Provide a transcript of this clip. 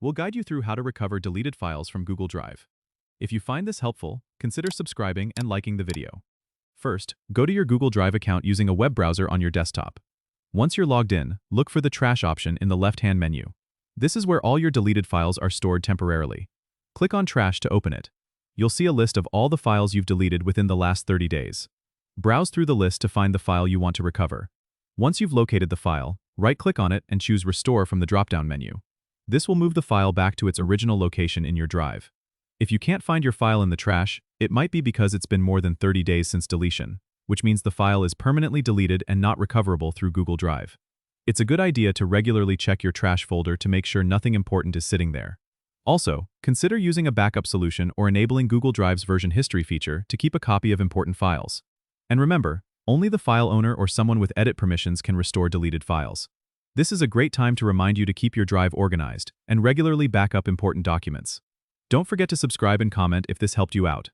We'll guide you through how to recover deleted files from Google Drive. If you find this helpful, consider subscribing and liking the video. First, go to your Google Drive account using a web browser on your desktop. Once you're logged in, look for the Trash option in the left-hand menu. This is where all your deleted files are stored temporarily. Click on Trash to open it. You'll see a list of all the files you've deleted within the last 30 days. Browse through the list to find the file you want to recover. Once you've located the file, right-click on it and choose Restore from the drop-down menu. This will move the file back to its original location in your drive. If you can't find your file in the trash, it might be because it's been more than 30 days since deletion, which means the file is permanently deleted and not recoverable through Google Drive. It's a good idea to regularly check your trash folder to make sure nothing important is sitting there. Also, consider using a backup solution or enabling Google Drive's version history feature to keep a copy of important files. And remember, only the file owner or someone with edit permissions can restore deleted files. This is a great time to remind you to keep your drive organized and regularly back up important documents. Don't forget to subscribe and comment if this helped you out.